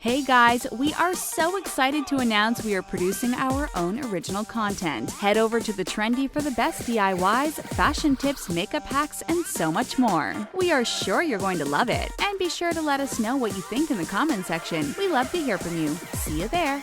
Hey guys, we are so excited to announce we are producing our own original content. Head over to The Trendy for the best DIYs, fashion tips, makeup hacks, and so much more. We are sure you're going to love it. And be sure to let us know what you think in the comment section. We love to hear from you. See you there.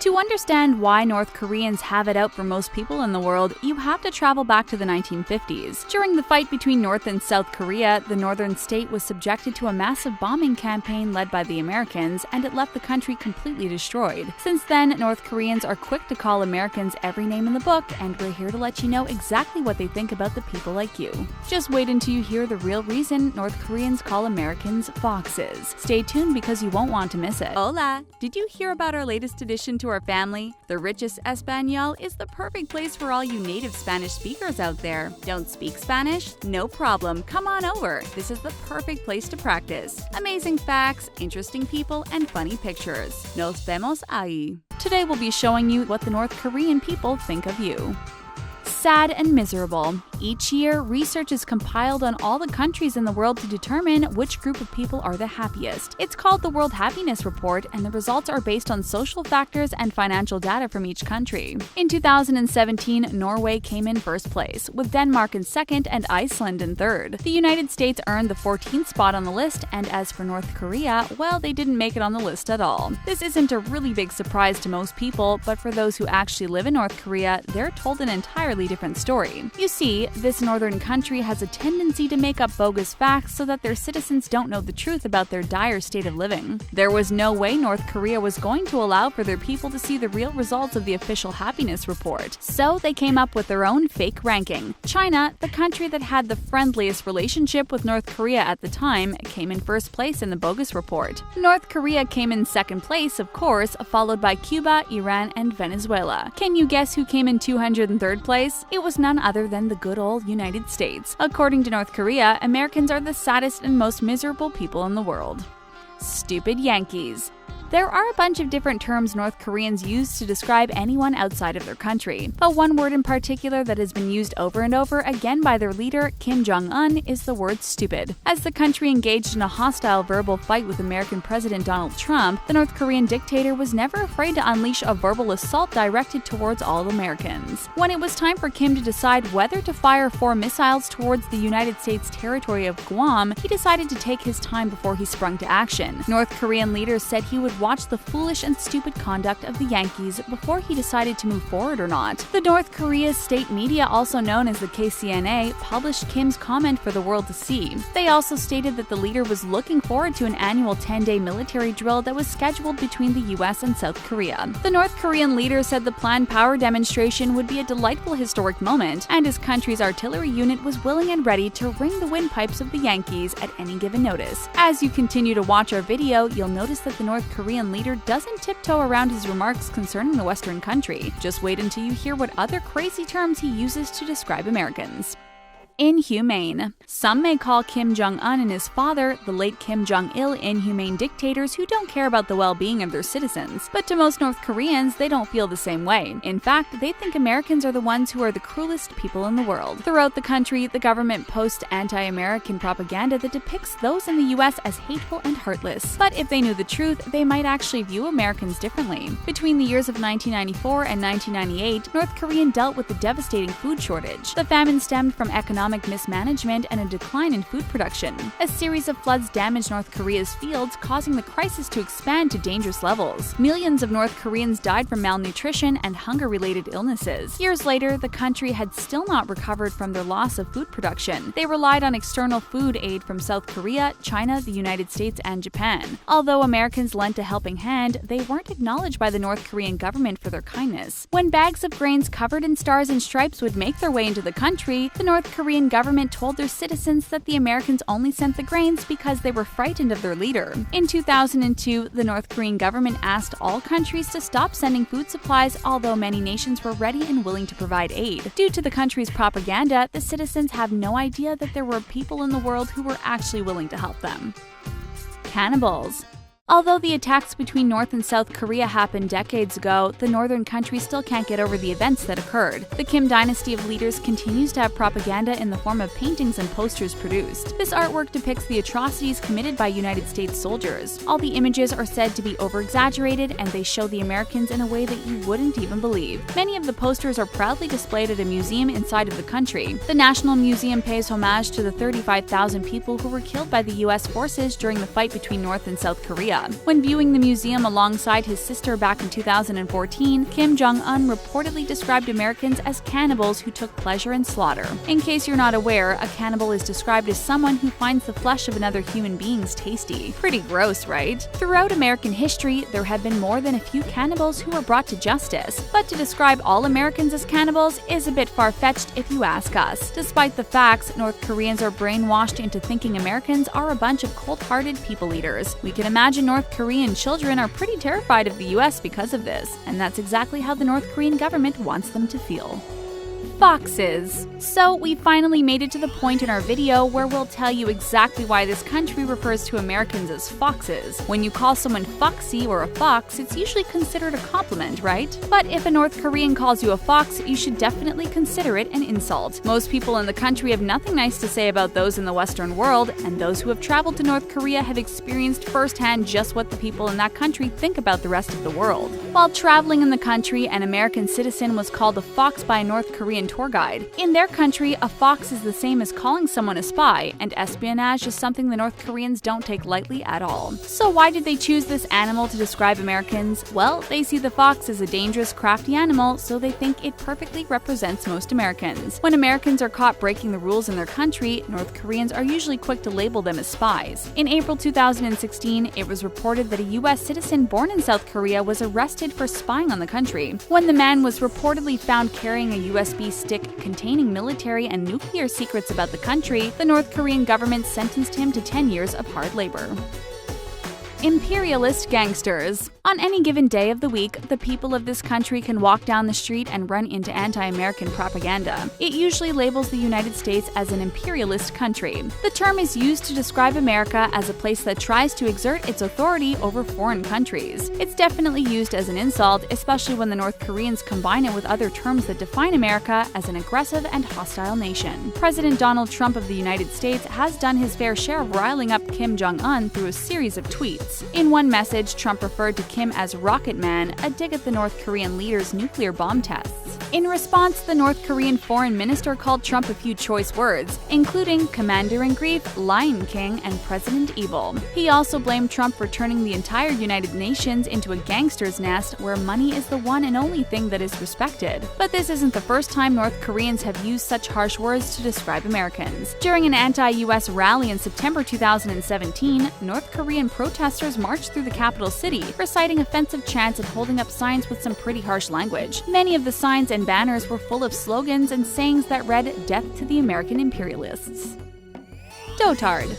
To understand why North Koreans have it out for most people in the world, you have to travel back to the 1950s. During the fight between North and South Korea, the northern state was subjected to a massive bombing campaign led by the Americans, and it left the country completely destroyed. Since then, North Koreans are quick to call Americans every name in the book, and we're here to let you know exactly what they think about the people like you. Just wait until you hear the real reason North Koreans call Americans foxes. Stay tuned because you won't want to miss it. Hola! Did you hear about our latest addition to our family? The Richest Español is the perfect place for all you native Spanish speakers out there. Don't speak Spanish? No problem, come on over. This is the perfect place to practice. Amazing facts, interesting people, and funny pictures. Nos vemos ahí. Today we'll be showing you what the North Korean people think of you. Sad and miserable. Each year, research is compiled on all the countries in the world to determine which group of people are the happiest. It's called the World Happiness Report, and the results are based on social factors and financial data from each country. In 2017, Norway came in first place, with Denmark in second and Iceland in third. The United States earned the 14th spot on the list, and as for North Korea, well, they didn't make it on the list at all. This isn't a really big surprise to most people, but for those who actually live in North Korea, they're told an entirely different story. You see, this northern country has a tendency to make up bogus facts so that their citizens don't know the truth about their dire state of living. There was no way North Korea was going to allow for their people to see the real results of the official happiness report, so they came up with their own fake ranking. China, the country that had the friendliest relationship with North Korea at the time, came in first place in the bogus report. North Korea came in second place, of course, followed by Cuba, Iran, and Venezuela. Can you guess who came in 203rd place? It was none other than the good old United States. According to North Korea, Americans are the saddest and most miserable people in the world. Stupid Yankees. There are a bunch of different terms North Koreans use to describe anyone outside of their country, but one word in particular that has been used over and over again by their leader, Kim Jong-Un, is the word stupid. As the country engaged in a hostile verbal fight with American President Donald Trump, the North Korean dictator was never afraid to unleash a verbal assault directed towards all Americans. When it was time for Kim to decide whether to fire 4 missiles towards the United States territory of Guam, he decided to take his time before he sprung to action. North Korean leaders said he would watch the foolish and stupid conduct of the Yankees before he decided to move forward or not. The North Korea's state media, also known as the KCNA, published Kim's comment for the world to see. They also stated that the leader was looking forward to an annual 10-day military drill that was scheduled between the US and South Korea. The North Korean leader said the planned power demonstration would be a delightful historic moment, and his country's artillery unit was willing and ready to ring the windpipes of the Yankees at any given notice. As you continue to watch our video, you'll notice that the North Korean leader doesn't tiptoe around his remarks concerning the Western country. Just wait until you hear what other crazy terms he uses to describe Americans. Inhumane. Some may call Kim Jong-un and his father, the late Kim Jong-il, inhumane dictators who don't care about the well-being of their citizens. But to most North Koreans, they don't feel the same way. In fact, they think Americans are the ones who are the cruelest people in the world. Throughout the country, the government posts anti-American propaganda that depicts those in the US as hateful and heartless. But if they knew the truth, they might actually view Americans differently. Between the years of 1994 and 1998, North Korea dealt with a devastating food shortage. The famine stemmed from economic mismanagement and a decline in food production. A series of floods damaged North Korea's fields, causing the crisis to expand to dangerous levels. Millions of North Koreans died from malnutrition and hunger-related illnesses. Years later, the country had still not recovered from their loss of food production. They relied on external food aid from South Korea, China, the United States, and Japan. Although Americans lent a helping hand, they weren't acknowledged by the North Korean government for their kindness. When bags of grains covered in stars and stripes would make their way into the country, the North Korean government told their citizens that the Americans only sent the grains because they were frightened of their leader. In 2002, the North Korean government asked all countries to stop sending food supplies, although many nations were ready and willing to provide aid. Due to the country's propaganda, the citizens have no idea that there were people in the world who were actually willing to help them. Cannibals. Although the attacks between North and South Korea happened decades ago, the northern country still can't get over the events that occurred. The Kim dynasty of leaders continues to have propaganda in the form of paintings and posters produced. This artwork depicts the atrocities committed by United States soldiers. All the images are said to be over-exaggerated, and they show the Americans in a way that you wouldn't even believe. Many of the posters are proudly displayed at a museum inside of the country. The National Museum pays homage to the 35,000 people who were killed by the U.S. forces during the fight between North and South Korea. When viewing the museum alongside his sister back in 2014, Kim Jong-Un reportedly described Americans as cannibals who took pleasure in slaughter. In case you're not aware, a cannibal is described as someone who finds the flesh of another human being tasty. Pretty gross, right? Throughout American history, there have been more than a few cannibals who were brought to justice, but to describe all Americans as cannibals is a bit far-fetched if you ask us. Despite the facts, North Koreans are brainwashed into thinking Americans are a bunch of cold-hearted people eaters. We can imagine North Korean children are pretty terrified of the US because of this, and that's exactly how the North Korean government wants them to feel. Foxes. So we finally made it to the point in our video where we'll tell you exactly why this country refers to Americans as foxes. When you call someone foxy or a fox, it's usually considered a compliment, right? But if a North Korean calls you a fox, you should definitely consider it an insult. Most people in the country have nothing nice to say about those in the Western world, and those who have traveled to North Korea have experienced firsthand just what the people in that country think about the rest of the world. While traveling in the country, an American citizen was called a fox by a North Korean tour guide. In their country, a fox is the same as calling someone a spy, and espionage is something the North Koreans don't take lightly at all. So why did they choose this animal to describe Americans? Well, they see the fox as a dangerous, crafty animal, so they think it perfectly represents most Americans. When Americans are caught breaking the rules in their country, North Koreans are usually quick to label them as spies. In April 2016, it was reported that a U.S. citizen born in South Korea was arrested for spying on the country. When the man was reportedly found carrying a USB stick containing military and nuclear secrets about the country, the North Korean government sentenced him to 10 years of hard labor. Imperialist gangsters. On any given day of the week, the people of this country can walk down the street and run into anti-American propaganda. It usually labels the United States as an imperialist country. The term is used to describe America as a place that tries to exert its authority over foreign countries. It's definitely used as an insult, especially when the North Koreans combine it with other terms that define America as an aggressive and hostile nation. President Donald Trump of the United States has done his fair share of riling up Kim Jong-un through a series of tweets. In one message, Trump referred to Kim as Rocket Man, a dig at the North Korean leader's nuclear bomb tests. In response, the North Korean foreign minister called Trump a few choice words, including Commander-in-Chief, Lion King, and President Evil. He also blamed Trump for turning the entire United Nations into a gangster's nest where money is the one and only thing that is respected. But this isn't the first time North Koreans have used such harsh words to describe Americans. During an anti-US rally in September 2017, North Korean protesters marched through the capital city, reciting offensive chants and holding up signs with some pretty harsh language. Many of the signs and banners were full of slogans and sayings that read, "Death to the American Imperialists." Dotard.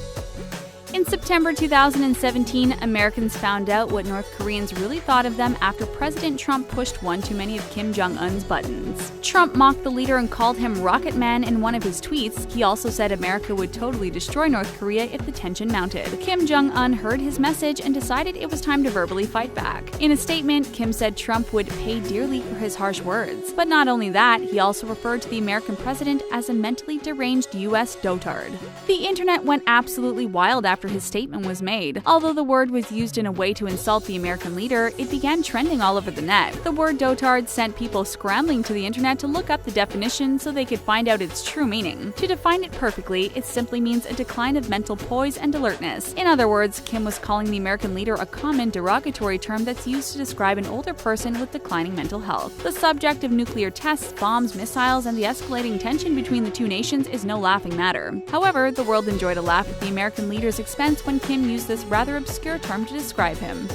In September 2017, Americans found out what North Koreans really thought of them after President Trump pushed one too many of Kim Jong-un's buttons. Trump mocked the leader and called him Rocket Man in one of his tweets. He also said America would totally destroy North Korea if the tension mounted. Kim Jong-un heard his message and decided it was time to verbally fight back. In a statement, Kim said Trump would pay dearly for his harsh words. But not only that, he also referred to the American president as a mentally deranged U.S. dotard. The internet went absolutely wild after his statement was made. Although the word was used in a way to insult the American leader, it began trending all over the net. The word dotard sent people scrambling to the internet to look up the definition so they could find out its true meaning. To define it perfectly, it simply means a decline of mental poise and alertness. In other words, Kim was calling the American leader a common derogatory term that's used to describe an older person with declining mental health. The subject of nuclear tests, bombs, missiles, and the escalating tension between the two nations is no laughing matter. However, the world enjoyed a laugh at the American leader's expense when Kim used this rather obscure term to describe him.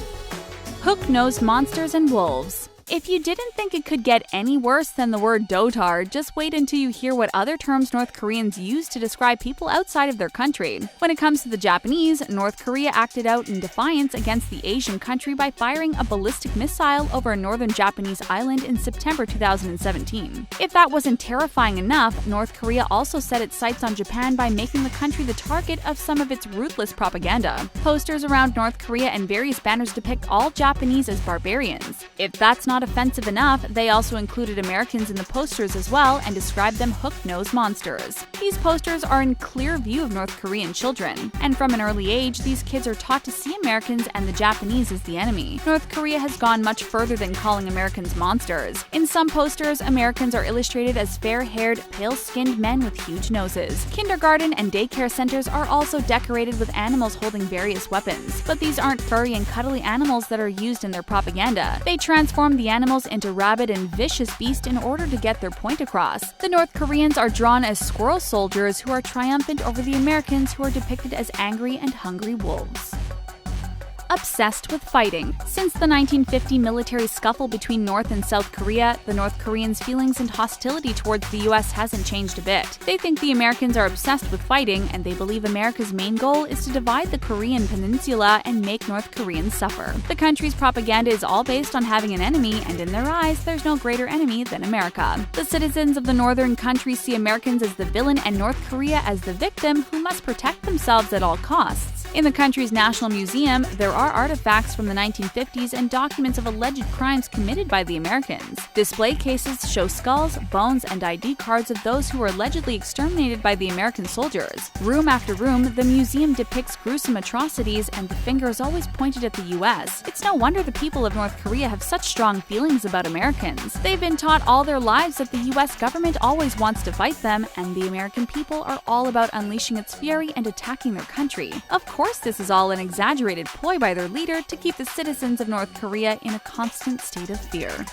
Hooknosed monsters and wolves. If you didn't think it could get any worse than the word Dotard, just wait until you hear what other terms North Koreans use to describe people outside of their country. When it comes to the Japanese, North Korea acted out in defiance against the Asian country by firing a ballistic missile over a northern Japanese island in September 2017. If that wasn't terrifying enough, North Korea also set its sights on Japan by making the country the target of some of its ruthless propaganda. Posters around North Korea and various banners depict all Japanese as barbarians. If that's not offensive enough, they also included Americans in the posters as well and described them hook-nosed monsters. These posters are in clear view of North Korean children, and from an early age, these kids are taught to see Americans and the Japanese as the enemy. North Korea has gone much further than calling Americans monsters. In some posters, Americans are illustrated as fair-haired, pale-skinned men with huge noses. Kindergarten and daycare centers are also decorated with animals holding various weapons, but these aren't furry and cuddly animals that are used in their propaganda. They transform the animals into rabid and vicious beasts in order to get their point across. The North Koreans are drawn as squirrel soldiers who are triumphant over the Americans, who are depicted as angry and hungry wolves. Obsessed with fighting. Since the 1950 military scuffle between North and South Korea, the North Koreans' feelings and hostility towards the US hasn't changed a bit. They think the Americans are obsessed with fighting, and they believe America's main goal is to divide the Korean peninsula and make North Koreans suffer. The country's propaganda is all based on having an enemy, and in their eyes, there's no greater enemy than America. The citizens of the northern country see Americans as the villain and North Korea as the victim who must protect themselves at all costs. In the country's National Museum, there are artifacts from the 1950s and documents of alleged crimes committed by the Americans. Display cases show skulls, bones, and ID cards of those who were allegedly exterminated by the American soldiers. Room after room, the museum depicts gruesome atrocities, and the finger is always pointed at the US. It's no wonder the people of North Korea have such strong feelings about Americans. They've been taught all their lives that the US government always wants to fight them, and the American people are all about unleashing its fury and attacking their country. Of course, this is all an exaggerated ploy by their leader to keep the citizens of North Korea in a constant state of fear.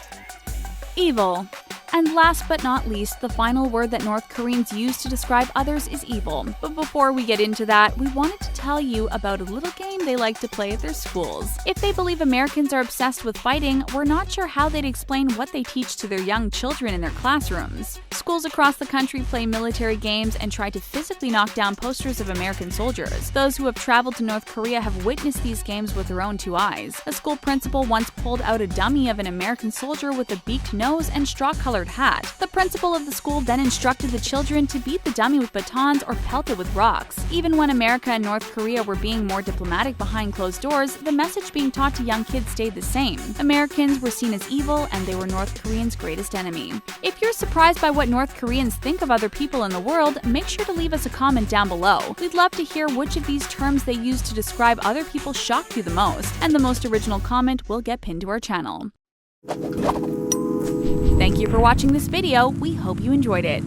Evil. And last but not least, the final word that North Koreans use to describe others is evil. But before we get into that, we wanted to tell you about a little game they like to play at their schools. If they believe Americans are obsessed with fighting, we're not sure how they'd explain what they teach to their young children in their classrooms. Schools across the country play military games and try to physically knock down posters of American soldiers. Those who have traveled to North Korea have witnessed these games with their own two eyes. A school principal once pulled out a dummy of an American soldier with a beaked nose and straw-colored hat. The principal of the school then instructed the children to beat the dummy with batons or pelt it with rocks. Even when America and North Korea were being more diplomatic behind closed doors, the message being taught to young kids stayed the same. Americans were seen as evil, and they were North Koreans' greatest enemy. If you're surprised by what North Koreans think of other people in the world, make sure to leave us a comment down below. We'd love to hear which of these terms they use to describe other people shocked you the most, and the most original comment will get pinned to our channel. Thank you for watching this video. We hope you enjoyed it.